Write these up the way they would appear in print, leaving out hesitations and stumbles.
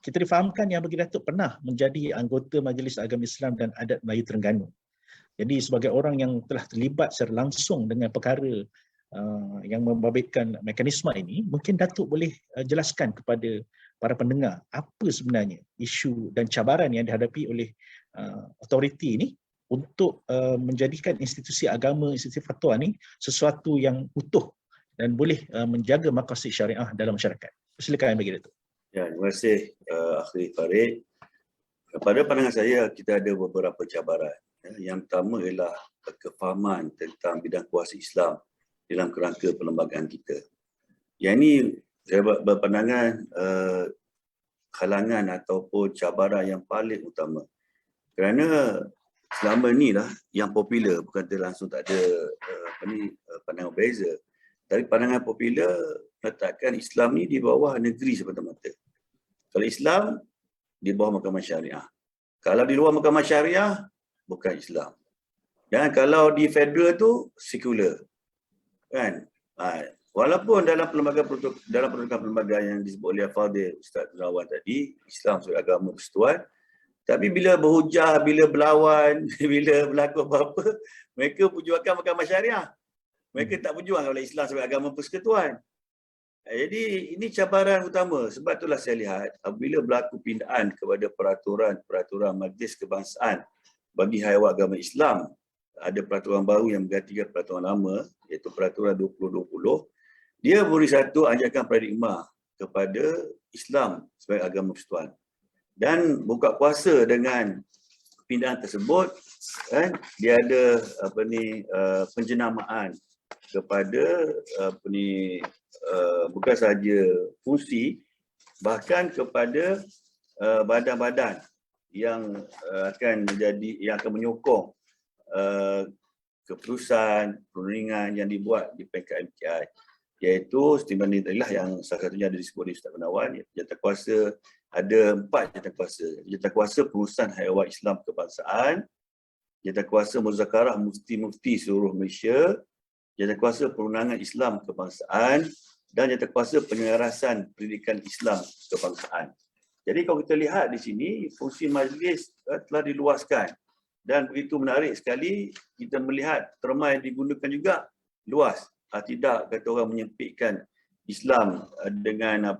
kita difahamkan Yang Berhormat Datuk pernah menjadi anggota Majlis Agama Islam dan Adat Melayu Terengganu. Jadi sebagai orang yang telah terlibat secara langsung dengan perkara yang membabitkan mekanisme ini, mungkin Datuk boleh jelaskan kepada para pendengar apa sebenarnya isu dan cabaran yang dihadapi oleh autoriti ini untuk menjadikan institusi agama, institusi fatwa ini sesuatu yang utuh dan boleh menjaga maqasid syariah dalam masyarakat. Silakan Yang Berhormat Datuk. Ya, terima kasih Akhil Farid. Pada pandangan saya, kita ada beberapa cabaran. Yang pertama ialah kefahaman tentang bidang kuasa Islam dalam kerangka perlembagaan kita. Yang ini saya berpandangan halangan ataupun cabaran yang paling utama. Kerana selama ni lah yang popular, bukan langsung tak ada pandangan berbeza. Dari pandangan popular, letakkan Islam ni di bawah negeri semata-mata. Kalau Islam, di bawah mahkamah syariah. Kalau di luar mahkamah syariah, bukan Islam. Dan kalau di federal tu, sekular. Kan? Walaupun dalam perlembagaan yang disebut oleh Fadil Ustaz Rawan tadi, Islam sebagai agama persekutuan, tapi bila berhujah, bila berlawan, bila berlaku apa-apa, mereka perjuangkan mahkamah syariah. Mereka tak berjuang oleh Islam sebagai agama persekutuan. Jadi ini cabaran utama. Sebab itulah saya lihat apabila berlaku pindaan kepada peraturan Majlis Kebangsaan bagi haiwan agama Islam, ada peraturan baru yang menggantikan peraturan lama, iaitu peraturan 2020, dia beri satu ajakan paradigma kepada Islam sebagai agama persekutuan. Dan buka puasa dengan pindaan tersebut, kan, dia ada penjenamaan kepada bukan sahaja fungsi, bahkan kepada badan-badan yang akan menyokong keputusan perundingan yang dibuat di peringkat MKI, iaitu Setimbang Nilailah yang salah satunya ada disebut oleh Ustaz Gunawan. Jawatankuasa ada 4 jawatankuasa. Jawatankuasa pengurusan haiwan Islam kebangsaan, jawatankuasa muzakarah mufti-mufti seluruh Malaysia, jawatankuasa perundangan Islam kebangsaan, dan jawatankuasa penyelarasan pendidikan Islam kebangsaan. Jadi kalau kita lihat di sini, fungsi majlis telah diluaskan. Dan begitu menarik sekali, kita melihat terma yang digunakan juga luas. Tidak kata orang menyempitkan Islam dengan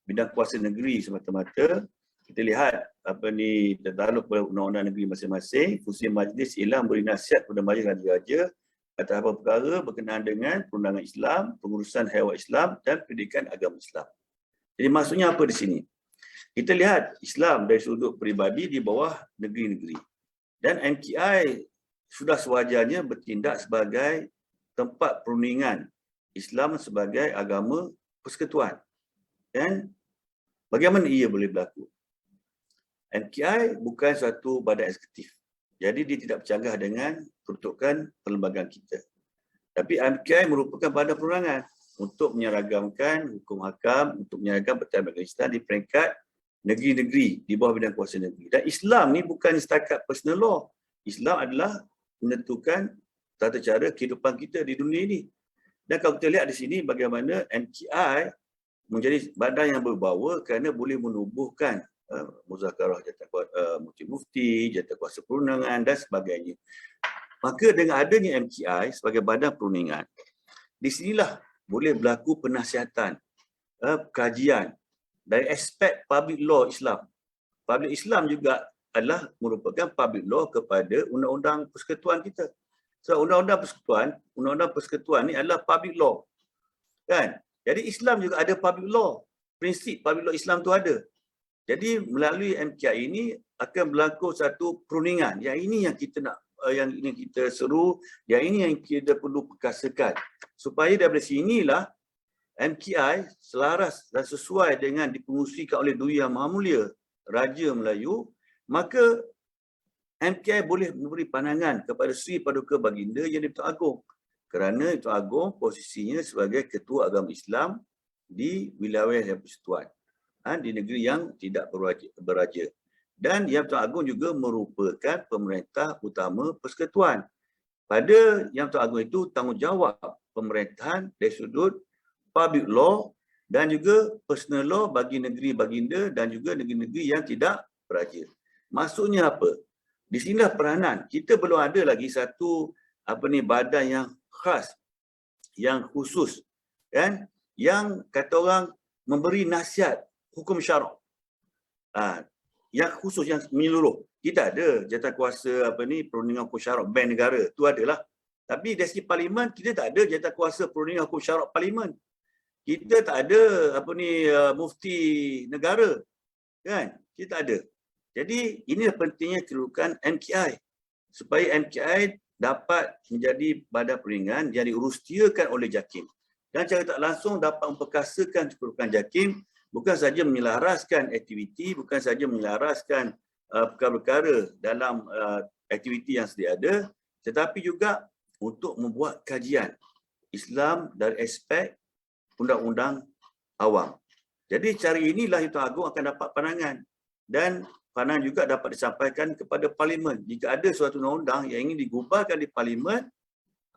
bidang kuasa negeri semata-mata. Kita lihat tertakluk pada undang-undang negeri masing-masing. Fungsi majlis ialah memberi nasihat kepada majlis raja-raja atas apa perkara berkenaan dengan perundangan Islam, pengurusan haiwan Islam dan pendidikan agama Islam. Jadi maksudnya apa di sini? Kita lihat Islam dari sudut peribadi di bawah negeri-negeri. Dan MKI sudah sewajarnya bertindak sebagai tempat perundingan Islam sebagai agama persekutuan. Dan bagaimana ia boleh berlaku? MKI bukan suatu badan eksekutif. Jadi dia tidak bercanggah dengan peruntukan perlembagaan kita. Tapi MKI merupakan badan perorangan untuk menyeragamkan hukum hakam, untuk menyeragamkan pertahanan Islam di peringkat negeri-negeri di bawah bidang kuasa negeri. Dan Islam ni bukan setakat personal law. Islam adalah menentukan tata cara kehidupan kita di dunia ini. Dan kalau kita lihat di sini bagaimana MKI menjadi badan yang berbawa kerana boleh menubuhkan muzakarah mufti-mufti, jawatankuasa perundangan dan sebagainya. Maka dengan adanya MKI sebagai badan perundingan, di sinilah boleh berlaku penasihatatan, kajian dari aspek public law Islam. Public Islam juga adalah merupakan public law kepada undang-undang persekutuan kita. So undang-undang persekutuan ni adalah public law. Kan? Jadi Islam juga ada public law. Prinsip public law Islam tu ada. Jadi melalui MKI ini akan berlaku satu perundingan. Yang ini yang kita nak, yang ini kita seru, yang ini yang kita perlu perkasakan. Supaya daripada sinilah MKI selaras dan sesuai dengan dipengusikan oleh Duli Yang Maha Mulia Raja Melayu, maka MKI boleh memberi pandangan kepada Sri Paduka Baginda Yang di-Pertuan Agong. Kerana Tuan Agong posisinya sebagai Ketua Agama Islam di wilayah yang persekutuan, di negeri yang tidak beraja. Dan Yang Pertuan Agong juga merupakan pemerintah utama persekutuan. Pada Yang Pertuan Agong itu tanggungjawab pemerintahan dari sudut public law dan juga personal law bagi negeri baginda dan juga negeri-negeri yang tidak beraja. Maksudnya apa? Di sinilah peranan. Kita belum ada lagi satu badan yang khas, yang khusus, kan? Yang kata orang memberi nasihat hukum syarak. Yang khusus, yang menyeluruh. Kita ada jawatankuasa perundingan hukum syarak bank negara, tu adalah. Tapi dari segi parlimen kita tak ada jawatankuasa perundingan hukum syarak parlimen. Kita tak ada mufti negara, kan? Kita tak ada. Jadi inilah pentingnya kedudukan MKI, supaya MKI dapat menjadi badan perundingan yang diurustiakan oleh JAKIM. Dan cara tak langsung dapat memperkasakan kedudukan JAKIM, bukan saja menyelaraskan aktiviti, bukan saja menyelaraskan perkara-perkara dalam aktiviti yang sedia ada, tetapi juga untuk membuat kajian Islam dari aspek undang-undang awam. Jadi cara inilah Tuan Agong akan dapat pandangan, dan pandangan juga dapat disampaikan kepada parlimen. Jika ada suatu undang-undang yang ingin digubahkan di parlimen,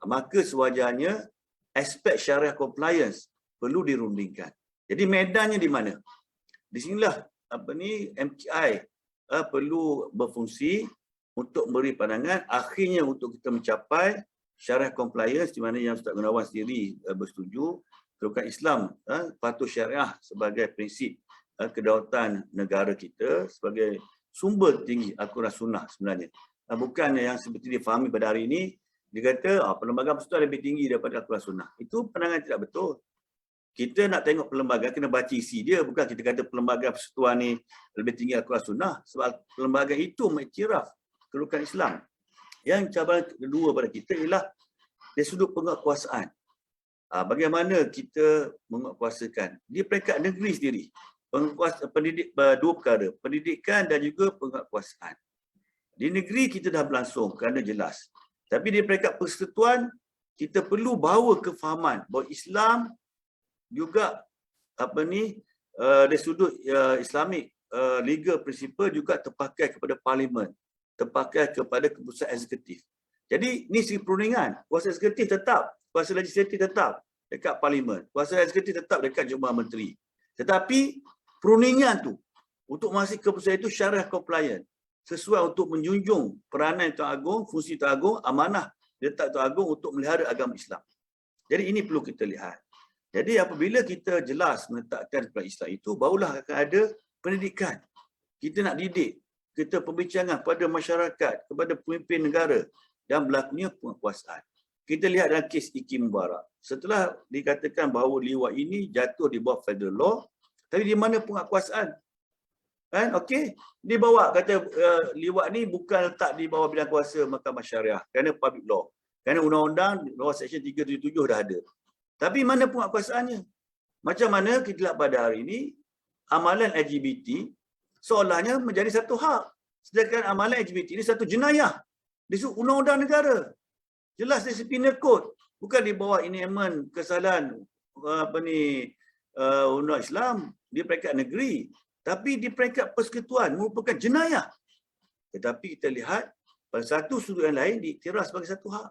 maka sewajarnya aspek syariah compliance perlu dirundingkan. Jadi medannya di mana? Di sinilah MKI perlu berfungsi untuk memberi pandangan, akhirnya untuk kita mencapai syariah compliance, di mana yang Ustaz Gunawan sendiri bersetuju, kedudukan Islam patuh syariah sebagai prinsip kedaulatan negara kita, sebagai sumber tinggi Al-Quran Sunnah sebenarnya. Bukan yang seperti difahami pada hari ini, dia kata perlembagaan persekutuan lebih tinggi daripada Al-Quran Sunnah. Itu pandangan tidak betul. Kita nak tengok perlembagaan, kena baca isi dia. Bukan kita kata perlembagaan persekutuan ni lebih tinggi Al-Quran Sunnah. Sebab perlembagaan itu mengiktiraf kedudukan Islam. Yang cabaran kedua pada kita ialah dari sudut penguatkuasaan. Bagaimana kita menguatkuasakan di peringkat negeri sendiri. Dua perkara, pendidikan dan juga penguatkuasaan. Di negeri kita dah berlangsung kerana jelas. Tapi di peringkat persekutuan, kita perlu bawa kefahaman bahawa Islam juga dari sudut Islamik legal principle juga terpakai kepada parlimen, terpakai kepada keputusan eksekutif. Jadi ni segi perundingan, kuasa eksekutif tetap, kuasa legislatif tetap dekat parlimen, kuasa eksekutif tetap dekat Jabatan Menteri. Tetapi perundingan tu untuk masuk keputusan itu syariah compliant, sesuai untuk menjunjung peranan Tuan Agong, fungsi Tuan Agong, amanah letak Tuan Agong untuk melihara agama Islam. Jadi ini perlu kita lihat. Jadi apabila kita jelas meletakkan kepada Islam itu, barulah akan ada pendidikan. Kita nak didik, kita perbincangan pada masyarakat, kepada pemimpin negara, dan berlakunya penguasaan. Kita lihat dalam kes Iki Mubarak. Setelah dikatakan bahawa liwat ini jatuh di bawah federal law, tapi di mana penguasaan? Kan? Okey, dibawa kata liwat ni bukan letak di bawah bidang kuasa Mahkamah Syariah kerana public law. Kerana undang-undang bawah seksyen 377 dah ada. Tapi mana penguatkuasaannya? Macam mana kita lihat pada hari ini, amalan LGBT seolahnya menjadi satu hak. Sedangkan amalan LGBT ini satu jenayah. Di undang-undang negara. Jelas dari penal code. Bukan di bawah enactment kesalahan undang Islam di peringkat negeri. Tapi di peringkat persekutuan merupakan jenayah. Tetapi kita lihat pada satu sudut yang lain diiktiraf sebagai satu hak.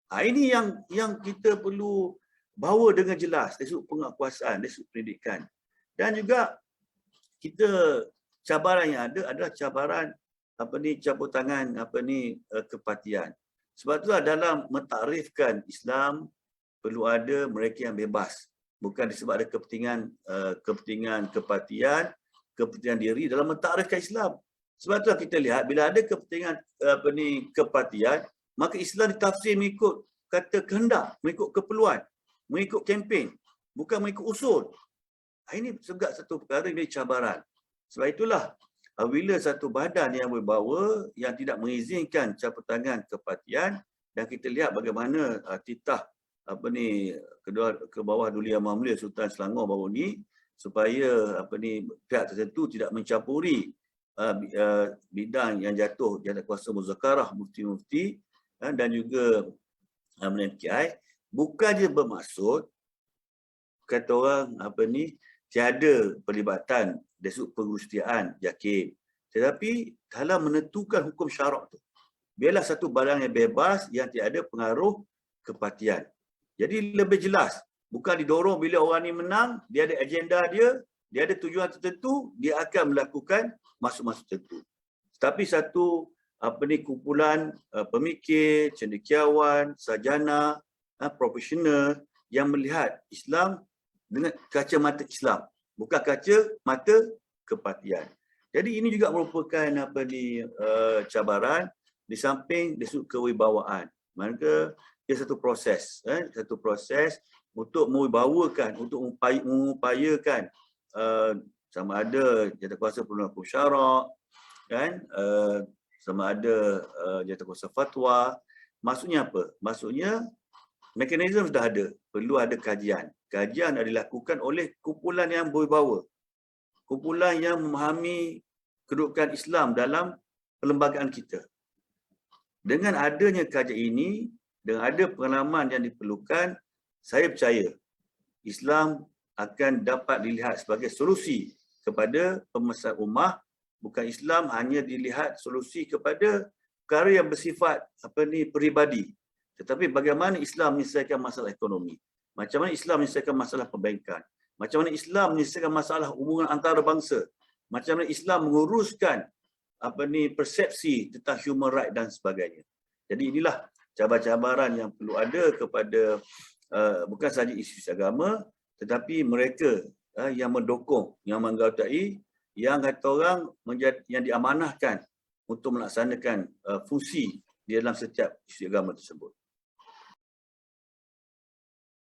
Ini yang kita perlu bawa dengan jelas dari sudut penguatkuasaan, dari sudut pendidikan. Dan juga kita cabaran yang ada adalah cabaran campur tangan kepartian. Sebab itulah dalam mentakrifkan Islam perlu ada mereka yang bebas. Bukan disebab ada kepentingan kepartian, kepentingan diri dalam mentakrifkan Islam. Sebab itulah kita lihat bila ada kepentingan kepartian, maka Islam ditafsir mengikut kata kehendak, mengikut keperluan, mengikut kempen, bukan mengikut usul. Ini juga satu perkara yang menjadi cabaran. Sebab itulah apabila satu badan yang berbawa yang tidak mengizinkan campur tangan kepartian, dan kita lihat bagaimana titah ke bawah Duli Yang Maha Mulia Sultan Selangor baru ni, supaya pihak tertentu tidak mencampuri bidang yang jatuh jawatankuasa muzakarah mufti-mufti dan juga MKI, bukannya bermaksud kata orang tiada pelibatan dari sudut pengurustiaan JAKIM, tetapi dalam menentukan hukum syarak tu biarlah satu badan yang bebas yang tiada pengaruh kepartian. Jadi lebih jelas Bukan didorong bila orang ni menang, dia ada agenda dia ada tujuan tertentu, dia akan melakukan masuk-masuk tertentu. Tapi satu kumpulan pemikir, cendekiawan, sarjana, profesional yang melihat Islam dengan kacamata Islam, bukan kacamata kepartian. Jadi ini juga merupakan cabaran di samping dari sudut kewibawaan. Maka ia satu proses untuk mengupayakan, untuk mengupayakan sama ada jawatankuasa perluan hukum syarak, kan, sama ada jawatankuasa fatwa. Maksudnya apa? Maksudnya mekanisme sudah ada, perlu ada kajian. Kajian dilakukan oleh kumpulan yang berwibawa, kumpulan yang memahami kedudukan Islam dalam perlembagaan kita. Dengan adanya kajian ini, dengan ada pengalaman yang diperlukan, saya percaya Islam akan dapat dilihat sebagai solusi kepada pemesan ummah. Bukan Islam hanya dilihat solusi kepada perkara yang bersifat peribadi, tetapi bagaimana Islam menyelesaikan masalah ekonomi, macam mana Islam menyelesaikan masalah perbankan, macam mana Islam menyelesaikan masalah hubungan antarabangsa, macam mana Islam menguruskan persepsi tentang human right dan sebagainya. Jadi inilah cabaran-cabaran yang perlu ada kepada bukan sahaja isu agama, tetapi mereka yang mendukung, yang menggatai, yang kata orang yang diamanahkan untuk melaksanakan fungsi di dalam setiap isu agama tersebut.